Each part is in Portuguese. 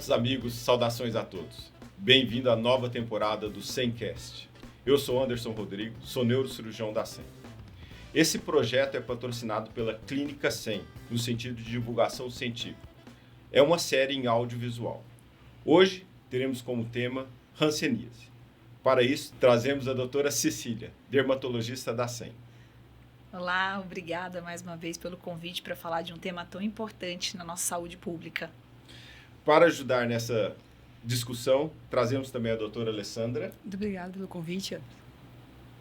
Caros amigos, saudações a todos. Bem-vindo à nova temporada do SEMcast. Eu sou Anderson Rodrigo, sou neurocirurgião da SEM. Esse projeto é patrocinado pela Clínica SEM, no sentido de divulgação científica. É uma série em audiovisual. Hoje teremos como tema hanseníase. Para isso, trazemos a doutora Cecília, dermatologista da SEM. Olá, obrigada mais uma vez pelo convite para falar de um tema tão importante na nossa saúde pública. Para ajudar nessa discussão, trazemos também a doutora Alessandra. Muito obrigada pelo convite.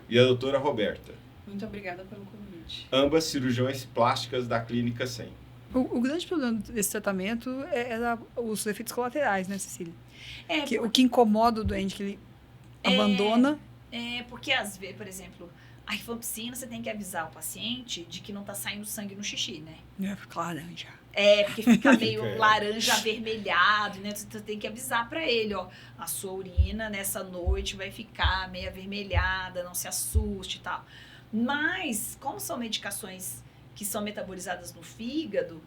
E a doutora Roberta. Muito obrigada pelo convite. Ambas cirurgiões plásticas da Clínica SEM. O grande problema desse tratamento era os efeitos colaterais, né, Cecília? O que incomoda o doente, que ele abandona. Porque às vezes, por exemplo, a rifampicina, você tem que avisar o paciente de que não está saindo sangue no xixi, né? Laranja. Porque fica meio laranja avermelhado, né? Você tem que avisar para ele, ó, a sua urina nessa noite vai ficar meio avermelhada, não se assuste e tal. Mas, como são medicações que são metabolizadas no fígado,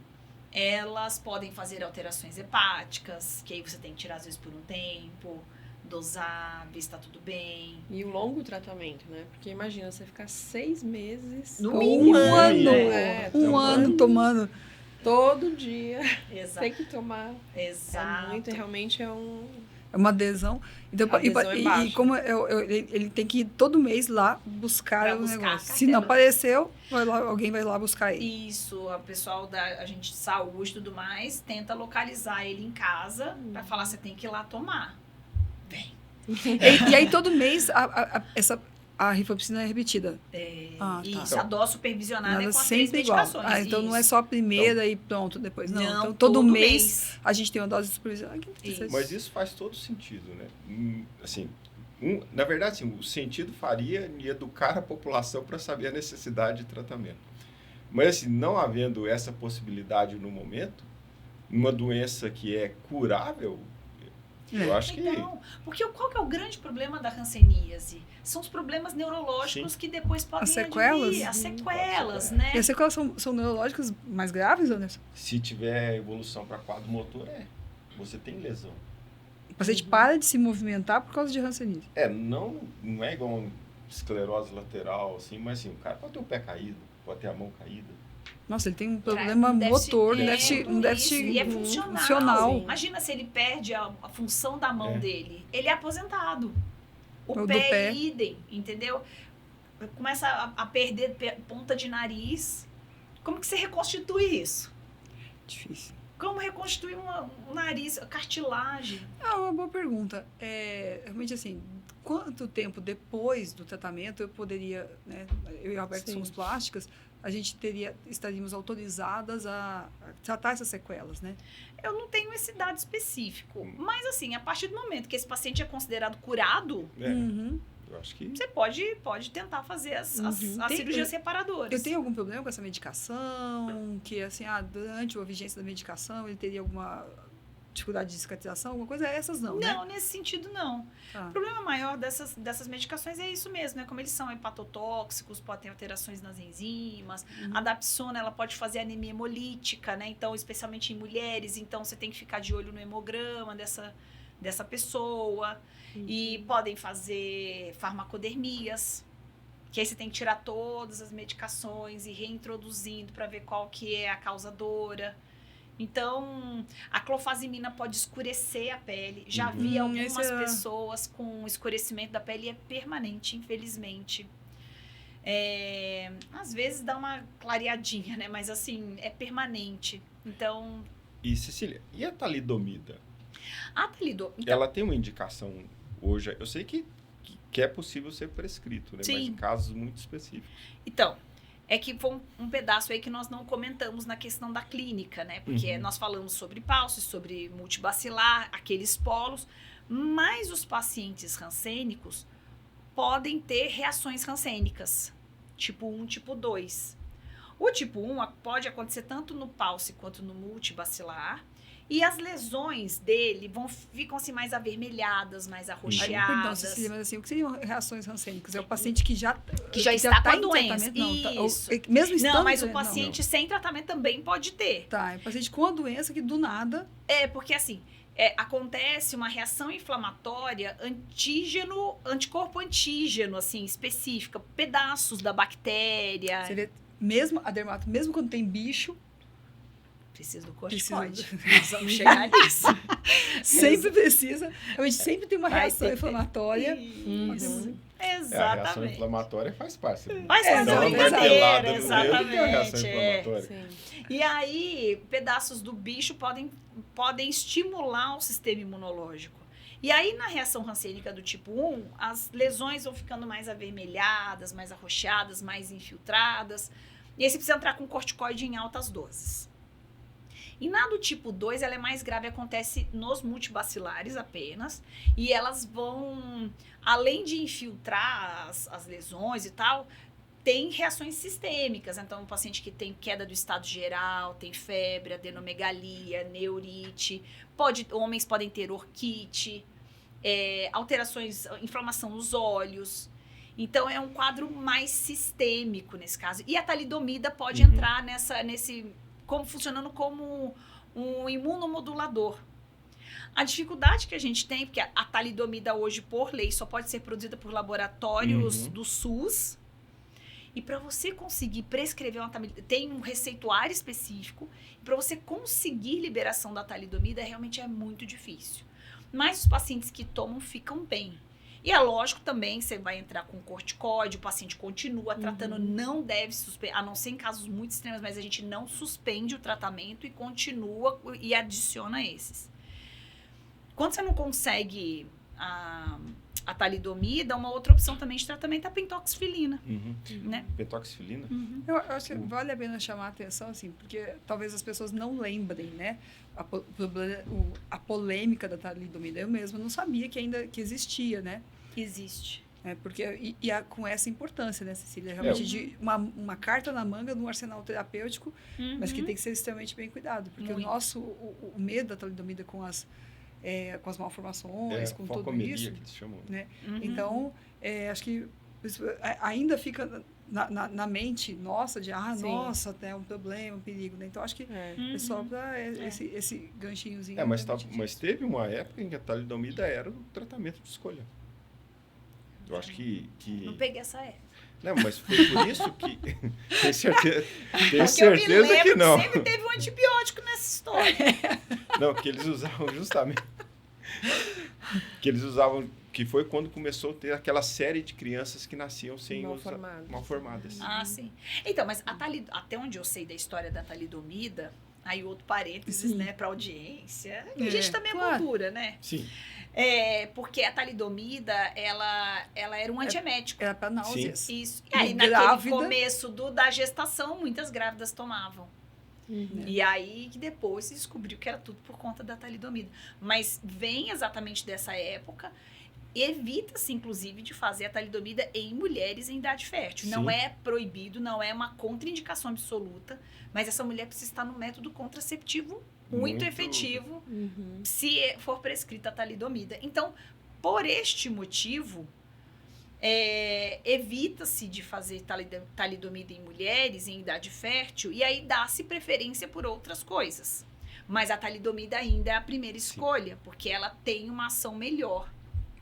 elas podem fazer alterações hepáticas, que aí você tem que tirar às vezes por um tempo, dosar, ver se tá tudo bem. E o longo tratamento, né? Porque imagina, você ficar 6 meses... No ou mínimo, um ano, né? ano tomando. Todo dia. Exato. Tem que tomar. Exato. É muito, realmente é uma adesão. Então, a adesão é baixa. E como ele tem que ir todo mês lá buscar o negócio. Se não cartela. apareceu, alguém vai lá buscar ele. Isso, a pessoal da agente de saúde e tudo mais tenta localizar ele em casa para falar, você tem que ir lá tomar. Vem. E aí todo mês a rifampicina é repetida. Isso, a dose supervisionada é com as 3 sempre igual. medicações. Então não é só a primeira e pronto, depois não. Não, Então todo mês mês a gente tem uma dose supervisionada. Mas isso faz todo sentido, né? Assim, na verdade, assim, o sentido faria em educar a população para saber a necessidade de tratamento. Mas, assim, não havendo essa possibilidade no momento, uma doença que é curável, eu acho que... Então, porque qual que é o grande problema da hanseníase? São os problemas neurológicos. Sim. Que depois podem as sequelas? Advir, as sequelas, né? E as sequelas são neurológicas mais graves, Anderson? Se tiver evolução para quadro motor, você tem lesão. O paciente para de se movimentar por causa de hanseníase. Não é igual uma esclerose lateral, assim, mas assim, o cara pode ter o pé caído, pode ter a mão caída. Nossa, ele tem um problema motor, um déficit e é funcional. Imagina se ele perde a função da mão dele. Ele é aposentado. O pé é idem, entendeu? Começa a perder ponta de nariz. Como que você reconstitui isso? Difícil. Como reconstituir um nariz, cartilagem? Uma boa pergunta. Realmente assim, quanto tempo depois do tratamento eu poderia, né, eu e a Roberta somos plásticas, a gente estaríamos autorizadas a tratar essas sequelas, né? Eu não tenho esse dado específico, mas assim, a partir do momento que esse paciente é considerado curado, eu acho que... você pode tentar fazer as cirurgias reparadoras. Eu tenho algum problema com essa medicação? Que assim, durante a vigência da medicação ele teria alguma dificuldade de cicatrização, alguma coisa? Essas não, né? Não, nesse sentido não. O problema maior dessas medicações é isso mesmo, né? Como eles são hepatotóxicos, podem ter alterações nas enzimas. A dapsona, ela pode fazer anemia hemolítica, né? Então, especialmente em mulheres, então você tem que ficar de olho no hemograma dessa pessoa. E podem fazer farmacodermias, que aí você tem que tirar todas as medicações e reintroduzindo para ver qual que é a causadora. Então, a clofazimina pode escurecer a pele. Já vi algumas pessoas com escurecimento da pele, é permanente, infelizmente. Às vezes dá uma clareadinha, né? Mas assim, é permanente. Então... E, Cecília, e a talidomida? A talidomida... Então, ela tem uma indicação hoje... Eu sei que é possível ser prescrito, né? Sim. Mas em casos muito específicos. Então... É que foi um pedaço aí que nós não comentamos na questão da clínica, né? Porque nós falamos sobre pálcio, sobre multibacilar, aqueles polos, mas os pacientes rancênicos podem ter reações rancênicas, tipo 1, tipo 2. O tipo 1 pode acontecer tanto no pálcio quanto no multibacilar, e as lesões dele ficam assim mais avermelhadas, mais arroxeadas. Então, Cecília, mas assim, o que seriam reações rancênicas? É o paciente que já está com a doença. Isso. Mesmo estando... Não, mas o paciente sem tratamento também pode ter. Tá, é o paciente com a doença que do nada... Porque assim, acontece uma reação inflamatória anticorpo antígeno, assim, específica, pedaços da bactéria. Você vê, mesmo a dermato, mesmo quando tem bicho, Precisa do corticoide. Precisa. Nós vamos chegar nisso. sempre precisa. A gente sempre tem uma Vai reação ter- inflamatória. Isso. A reação Exatamente. inflamatória faz parte. Faz É, parte Dá da uma exatamente. martelada brincadeira, no dedo, tem a reação exatamente. inflamatória. Sim. E aí, pedaços do bicho podem estimular o sistema imunológico. E aí, na reação rancênica do tipo 1, as lesões vão ficando mais avermelhadas, mais arroxeadas, mais infiltradas. E aí você precisa entrar com corticoide em altas doses. E na do tipo 2, ela é mais grave, acontece nos multibacilares apenas. E elas vão, além de infiltrar as lesões e tal, tem reações sistêmicas. Então, um paciente que tem queda do estado geral, tem febre, adenomegalia, neurite, homens podem ter orquite, alterações, inflamação nos olhos. Então, é um quadro mais sistêmico nesse caso. E a talidomida pode entrar funcionando como um imunomodulador. A dificuldade que a gente tem, porque a talidomida hoje, por lei, só pode ser produzida por laboratórios do SUS. E para você conseguir prescrever uma talidomida, tem um receituário específico. E para você conseguir liberação da talidomida, realmente é muito difícil. Mas os pacientes que tomam ficam bem. E é lógico também, você vai entrar com corticoide, o paciente continua tratando, não deve suspender, a não ser em casos muito extremos, mas a gente não suspende o tratamento e continua e adiciona esses. Quando você não consegue a talidomida, uma outra opção também de tratamento é a pentoxifilina, né? Pentoxifilina? Eu acho que vale a pena chamar a atenção, assim, porque talvez as pessoas não lembrem, né? A polêmica da talidomida. Eu mesma não sabia que existia, né? Existe. Porque, com essa importância, né, Cecília? Realmente de uma carta na manga no arsenal terapêutico, mas que tem que ser extremamente bem cuidado. Porque o medo da talidomida com as malformações, com tudo isso. Que eles chamam. Né? Então, acho que isso ainda fica na mente nossa de, nossa, é um problema, um perigo. Né? Então, acho que é só para esse ganchinhozinho. Mas teve uma época em que a talidomida era o tratamento de escolha. Eu acho que... Não peguei essa época. Não, mas foi por isso que... Tenho certeza eu me lembro que não. Sempre teve um antibiótico nessa história. Não, que eles usavam justamente... Que foi quando começou a ter aquela série de crianças que nasciam sem malformadas. Ah, sim. Então, mas até onde eu sei da história da talidomida, aí outro parênteses, né, para audiência. A gente também é cultura, né? Sim. Porque a talidomida, ela era um antiemético. Era para náuseas. Sim. Isso. E aí, naquele começo da gestação, muitas grávidas tomavam. E aí que depois se descobriu que era tudo por conta da talidomida. Mas vem exatamente dessa época. Evita-se, inclusive, de fazer a talidomida em mulheres em idade fértil. Sim. Não é proibido, não é uma contraindicação absoluta, mas essa mulher precisa estar no método contraceptivo muito efetivo se for prescrita a talidomida. Então, por este motivo, evita-se de fazer talidomida em mulheres em idade fértil e aí dá-se preferência por outras coisas. Mas a talidomida ainda é a primeira escolha, porque ela tem uma ação melhor.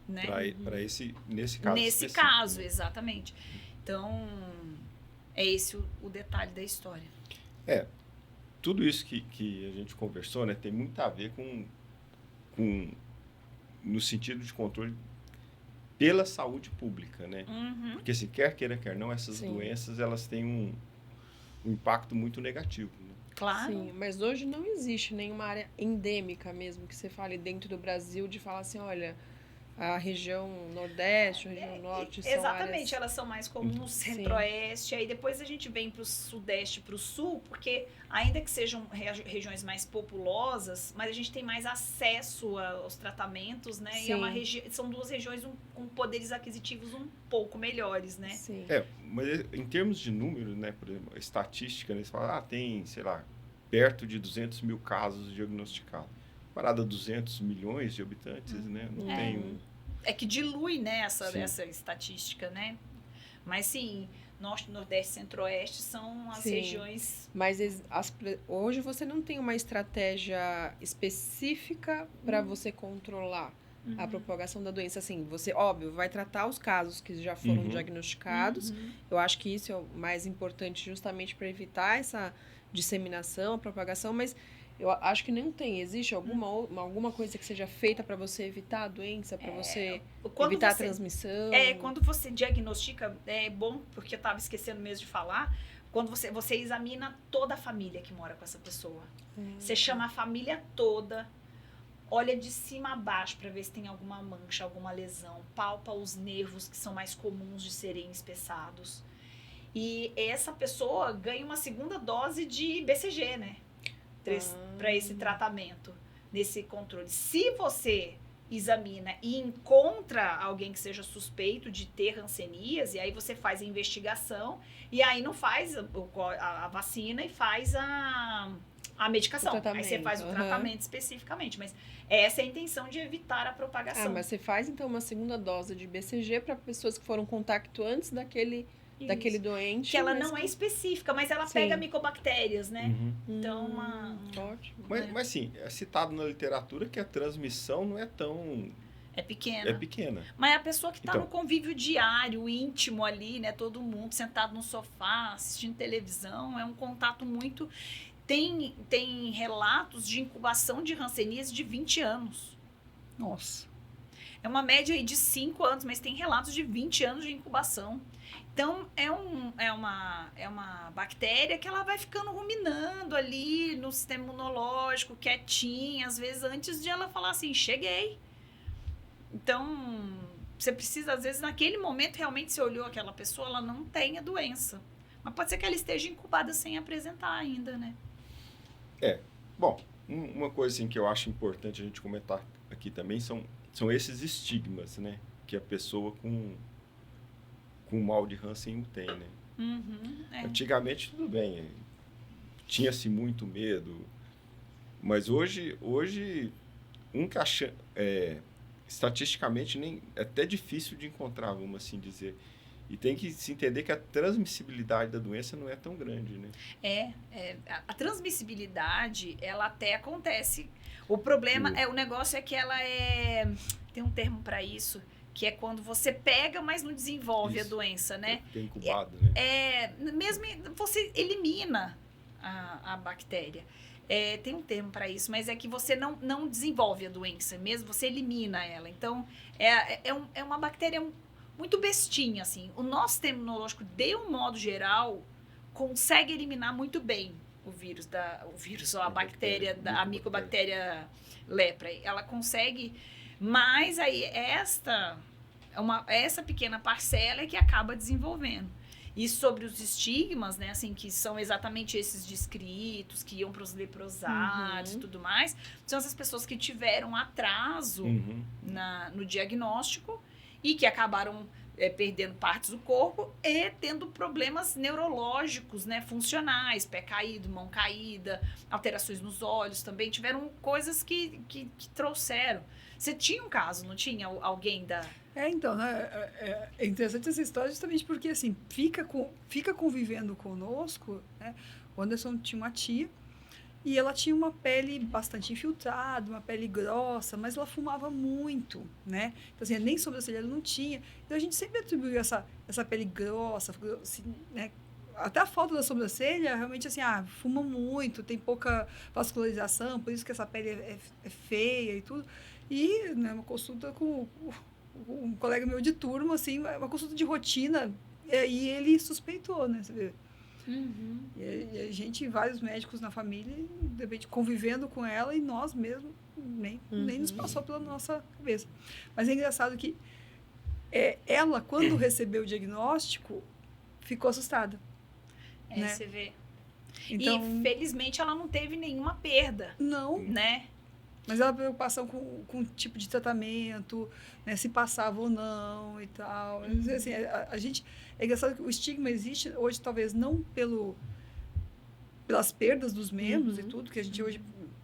Né? Nesse caso. Nesse caso, exatamente. Então, é esse o detalhe da história. Tudo isso que a gente conversou, né, tem muito a ver com no sentido de controle pela saúde pública, né? Porque, assim, quer queira, quer não, essas doenças, elas têm um impacto muito negativo, né? Claro. Sim, mas hoje não existe nenhuma área endêmica mesmo que você fale dentro do Brasil de falar assim, olha, a região Nordeste, a região Norte são exatamente, áreas... elas são mais como no Centro-Oeste, aí depois a gente vem para o Sudeste, para o Sul, porque ainda que sejam regiões mais populosas, mas a gente tem mais acesso aos tratamentos, né? Sim. E são duas regiões com poderes aquisitivos um pouco melhores, né? Sim. Mas em termos de número, né, por exemplo, a estatística, né, eles falam, tem, sei lá, perto de 200 mil casos diagnosticados. Parada 200 milhões de habitantes, né? Não tem É que dilui, né, essa estatística, né? Mas, sim, Norte, Nordeste, Centro-Oeste são as Sim. regiões... Mas hoje você não tem uma estratégia específica para você controlar a propagação da doença. Assim, você, óbvio, vai tratar os casos que já foram diagnosticados. Eu acho que isso é o mais importante justamente para evitar essa disseminação, a propagação, mas eu acho que não tem. Existe alguma coisa que seja feita para você evitar a doença, para você evitar a transmissão? Quando você diagnostica, é bom, porque eu estava esquecendo mesmo de falar, quando você examina toda a família que mora com essa pessoa. Você chama a família toda, olha de cima a baixo para ver se tem alguma mancha, alguma lesão, palpa os nervos que são mais comuns de serem espessados. E essa pessoa ganha uma segunda dose de BCG, né? Para esse tratamento, nesse controle. Se você examina e encontra alguém que seja suspeito de ter hanseníase, e aí você faz a investigação, e aí não faz a vacina e faz a medicação. Aí você faz o tratamento especificamente. Mas essa é a intenção de evitar a propagação. Mas você faz, então, uma segunda dose de BCG para pessoas que foram contato antes daquele doente. Que ela não é específica, mas ela pega micobactérias, né? Então, ótimo. Mas sim, é citado na literatura que a transmissão não é tão... É pequena. Mas a pessoa que está no convívio diário, íntimo ali, né? Todo mundo sentado no sofá, assistindo televisão, é um contato muito... Tem relatos de incubação de hanseníase de 20 anos. Nossa. É uma média aí de 5 anos, mas tem relatos de 20 anos de incubação. Então, é uma bactéria que ela vai ficando ruminando ali no sistema imunológico, quietinha, às vezes antes de ela falar assim, cheguei. Então, você precisa, às vezes, naquele momento, realmente você olhou aquela pessoa, ela não tem a doença. Mas pode ser que ela esteja incubada sem apresentar ainda, né? Bom, uma coisa assim, que eu acho importante a gente comentar aqui também são esses estigmas, né? Que a pessoa com mal de Hansen tem, né? Antigamente, tudo bem, tinha-se muito medo, mas hoje estatisticamente, é até difícil de encontrar, vamos assim dizer. E tem que se entender que a transmissibilidade da doença não é tão grande, né? A transmissibilidade, ela até acontece. O problema, o negócio é que ela tem um termo para isso, que é quando você pega, mas não desenvolve a doença, né? É incubado, né? Mesmo você elimina a bactéria. Tem um termo para isso, mas é que você não desenvolve a doença, mesmo você elimina ela. Então, é uma bactéria muito bestinha, assim. O nosso sistema imunológico, de um modo geral, consegue eliminar muito bem a bactéria, a micobactéria lepra. Ela consegue, mas aí essa pequena parcela é que acaba desenvolvendo. E sobre os estigmas, né, assim, que são exatamente esses descritos, que iam para os leprosários e tudo mais, são essas pessoas que tiveram atraso no diagnóstico e que acabaram perdendo partes do corpo e tendo problemas neurológicos, né, funcionais, pé caído, mão caída, alterações nos olhos também, tiveram coisas que trouxeram. Você tinha um caso, não tinha alguém da... Então, né, é interessante essa história justamente porque, assim, fica convivendo conosco, né? O Anderson tinha uma tia e ela tinha uma pele bastante infiltrada, uma pele grossa, mas ela fumava muito, né? Então, assim, nem sobrancelha ela não tinha. Então, a gente sempre atribuiu essa pele grossa, assim, né? Até a falta da sobrancelha, realmente, assim, fuma muito, tem pouca vascularização, por isso que essa pele é feia e tudo. E, né, uma consulta com um colega meu de turma, assim, uma consulta de rotina, e ele suspeitou, né? Você vê? E a gente, vários médicos na família, de repente convivendo com ela, e nós mesmos nem nos passou pela nossa cabeça. Mas é engraçado que ela, quando recebeu o diagnóstico, ficou assustada. Né? Você vê. Então, e, felizmente, ela não teve nenhuma perda. Não. Né? Mas ela preocupação com o tipo de tratamento, né, se passava ou não e tal. Assim, a gente, é engraçado que o estigma existe hoje, talvez não pelas perdas dos membros e tudo, que a gente hoje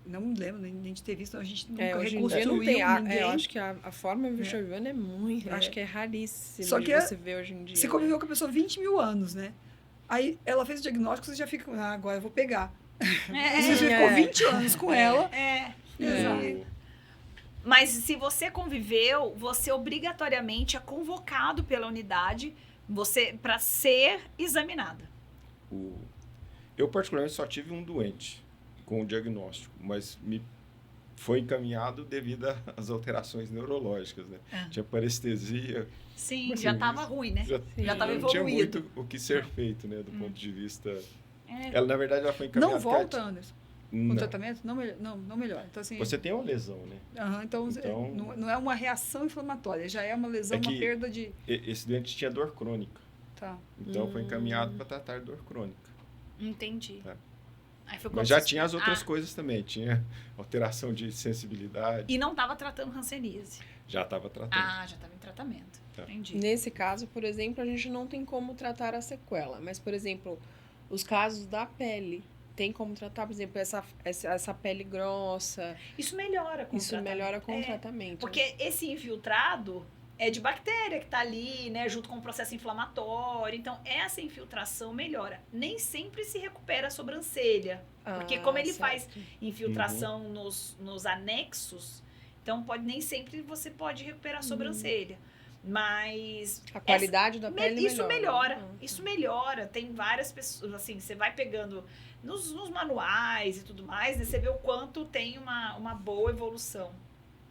não me lembro nem de ter visto, a gente nunca Hoje em dia reconstruiu não tem. ninguém. Eu acho que a forma vitoriana é muito. Acho que é raríssimo Só que você ver hoje em dia. Você conviveu com a pessoa 20 mil anos, né? Aí ela fez o diagnóstico, você já fica, agora eu vou pegar. Você ficou 20 anos com ela. Exato. Mas se você conviveu, você obrigatoriamente é convocado pela unidade para ser examinada. Eu, particularmente, só tive um doente com o diagnóstico, mas me foi encaminhado devido às alterações neurológicas, né? Tinha parestesia. Sim, mas, já assim, estava ruim, né? Já estava não tinha evoluído. muito o que ser feito, né? Do ponto de vista... Ela, na verdade, ela foi encaminhada... Não volta, Anderson? Não. O tratamento não melhora. Então, assim, você tem uma lesão, né? Então não é uma reação inflamatória, já é uma lesão, uma perda de... Esse doente tinha dor crônica. Tá. Então, foi encaminhado para tratar dor crônica. Entendi. Tá. Aí foi mas já tinha as outras coisas também. Tinha alteração de sensibilidade. E não estava tratando hanseníase? Já estava tratando. Já estava em tratamento. Tá. Entendi. Nesse caso, por exemplo, a gente não tem como tratar a sequela. Mas, por exemplo, os casos da pele... Tem como tratar, por exemplo, essa pele grossa. Isso melhora com o tratamento. Isso melhora com o tratamento. Porque esse infiltrado é de bactéria que está ali, né, junto com o processo inflamatório. Então, essa infiltração melhora. Nem sempre se recupera a sobrancelha. Porque como ele faz infiltração nos anexos, então nem sempre você pode recuperar a sobrancelha. Mas... A qualidade da pele melhora. Isso melhora. Tem várias pessoas, assim, você vai pegando... Nos manuais e tudo mais, né, você vê o quanto tem uma boa evolução.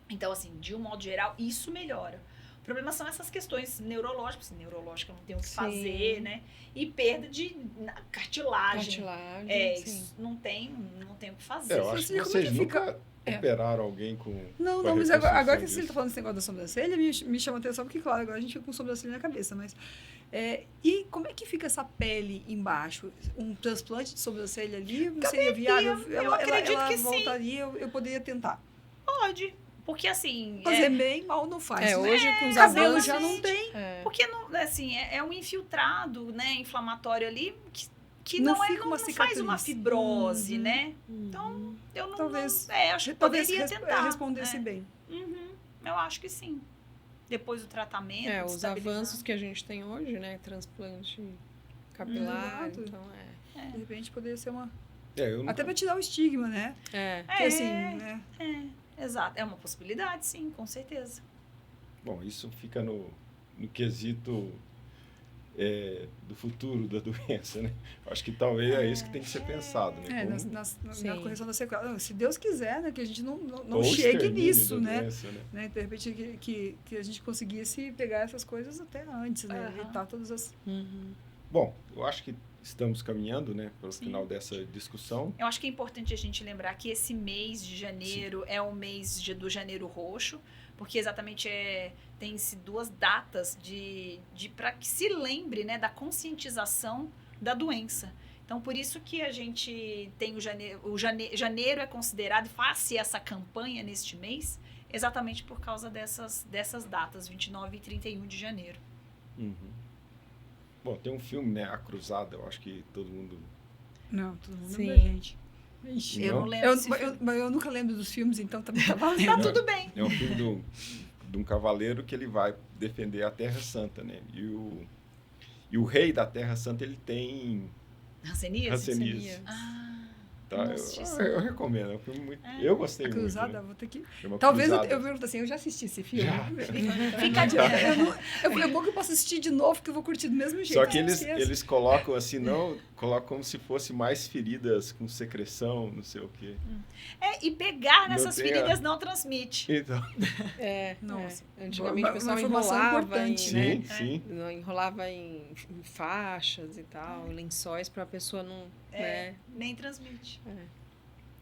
Então, assim, de um modo geral, isso melhora. O problema são essas questões neurológicas. Neurológica não tem o que fazer, né? E perda de cartilagem. Isso não tem o que fazer. Eu acho que vocês nunca operaram alguém com... Não, mas agora que você está falando desse negócio da sobrancelha, me chama a atenção, porque, claro, agora a gente fica com sobrancelha na cabeça, mas... e como é que fica essa pele embaixo? Um transplante de sobrancelha ali seria viável? Eu acredito que voltaria, eu poderia tentar. Pode. Porque, assim... Fazer bem, mal não faz. Hoje com os cabelo avanços... já não tem. Porque, assim, é um infiltrado, né, inflamatório ali que não faz uma fibrose, né? Então, eu não... Talvez, acho que poderia tentar. Respondesse bem. Eu acho que sim. Depois do tratamento, os avanços que a gente tem hoje, né? Transplante capilar, então De repente poderia ser uma... Até para tirar o estigma, né? Porque, assim, né? Exato. É uma possibilidade, sim, com certeza. Bom, isso fica no quesito do futuro da doença, né? Acho que talvez é isso que tem que ser pensado, né? Na correção da sequela. Se Deus quiser, né? Que a gente não chegue nisso, né? Doença, né? De repente que a gente conseguisse pegar essas coisas até antes, né? Evitar todas as... Bom, eu acho que estamos caminhando, né, para o final dessa discussão. Eu acho que é importante a gente lembrar que esse mês de janeiro é o mês do Janeiro Roxo, porque exatamente tem-se 2 datas para que se lembre, né, da conscientização da doença. Então, por isso que a gente tem janeiro é considerado, faz-se essa campanha neste mês, exatamente por causa dessas datas, 29 e 31 de janeiro. Bom, tem um filme, né, A Cruzada, eu acho que todo mundo... Não, todo mundo lembra, gente. Ixi, eu não lembro eu nunca lembro dos filmes, então também tá valendo. Tá tudo bem. É um filme de um cavaleiro que ele vai defender a Terra Santa, né? E o rei da Terra Santa, ele tem... Hanseníase? Tá, eu recomendo, é um filme muito... Eu gostei muito. Cruzada, vou ter que... É Talvez eu pergunto assim, eu já assisti esse filme. Fica de É bom que eu posso assistir de novo, que eu vou curtir do mesmo jeito. Só que eles colocam assim, colocam como se fosse mais feridas com secreção, não sei o quê. E pegar nessas feridas não transmite. Então. Nossa. Antigamente o pessoal enrolava em faixas e tal, lençóis para a pessoa não... Nem transmite.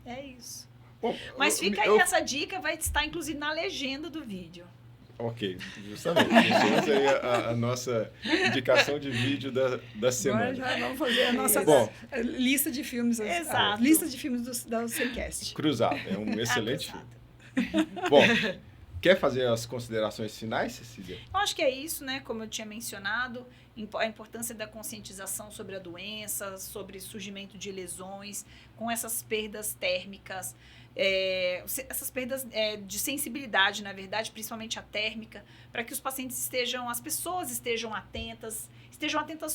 É isso. Bom, mas fica aí essa dica, vai estar inclusive na legenda do vídeo. Ok, justamente. Deixamos aí a nossa indicação de vídeo da semana. Agora já vamos fazer a nossa lista de filmes. Exato. Lista de filmes da Sencast. Cruzado, é um excelente filme. Bom, quer fazer as considerações finais, Cecília? Eu acho que é isso, né? Como eu tinha mencionado, a importância da conscientização sobre a doença, sobre surgimento de lesões, com essas perdas térmicas, essas perdas de sensibilidade, na verdade, principalmente a térmica, para que as pessoas estejam atentas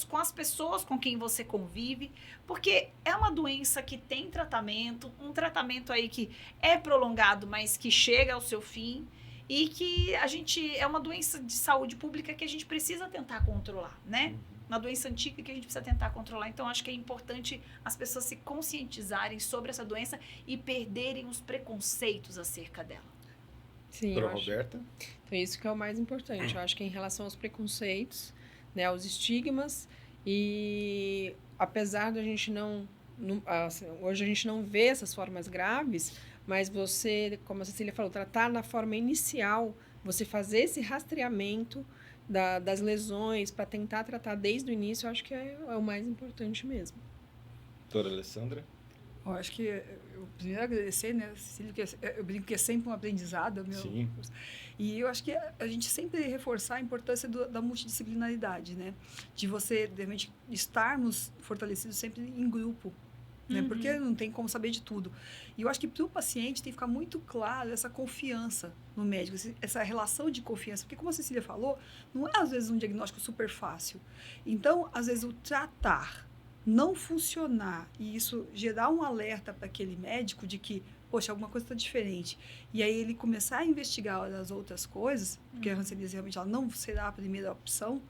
com as pessoas com quem você convive, porque é uma doença que tem tratamento, um tratamento aí que é prolongado, mas que chega ao seu fim, e que é uma doença de saúde pública que a gente precisa tentar controlar, né? Uma doença antiga que a gente precisa tentar controlar. Então, acho que é importante as pessoas se conscientizarem sobre essa doença e perderem os preconceitos acerca dela. Sim, Doutora Roberta? Então, isso que é o mais importante. Eu acho que em relação aos preconceitos, né, aos estigmas, e apesar de a gente hoje a gente não vê essas formas graves, mas você, como a Cecília falou, tratar na forma inicial, você fazer esse rastreamento das lesões para tentar tratar desde o início, eu acho que é o mais importante mesmo. Doutora Alessandra? Eu acho que eu primeiro agradecer, né, Cecília, que eu brinco que é sempre um aprendizado. Sim. E eu acho que a gente sempre reforçar a importância da multidisciplinaridade, né? De você, de repente, estarmos fortalecidos sempre em grupo, né? Porque não tem como saber de tudo. E eu acho que para o paciente tem que ficar muito claro essa confiança no médico, essa relação de confiança. Porque, como a Cecília falou, não é, às vezes, um diagnóstico super fácil. Então, às vezes, o tratar não funcionar e isso gerar um alerta para aquele médico de que, poxa, alguma coisa está diferente. E aí ele começar a investigar as outras coisas, porque a hanseníase realmente ela não será a primeira opção,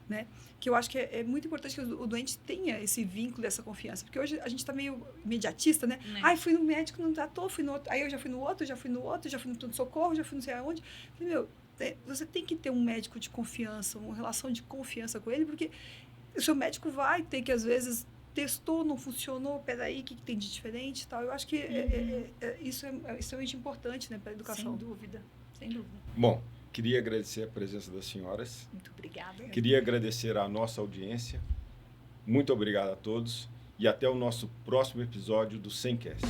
né? Que eu acho que é muito importante que o doente tenha esse vínculo, essa confiança. Porque hoje a gente está meio imediatista, né? Ai, fui no médico, não tratou, fui no outro. Aí eu já fui no outro, já fui no pronto-socorro, já fui não sei aonde. Falei, você tem que ter um médico de confiança, uma relação de confiança com ele, porque o seu médico vai ter que, às vezes, testou, não funcionou, peraí, o que tem de diferente e tal. Eu acho que isso é extremamente importante, né, para a educação. Sem dúvida, sem dúvida. Bom, queria agradecer a presença das senhoras. Muito obrigada. Queria agradecer à nossa audiência. Muito obrigado a todos e até o nosso próximo episódio do Semcast.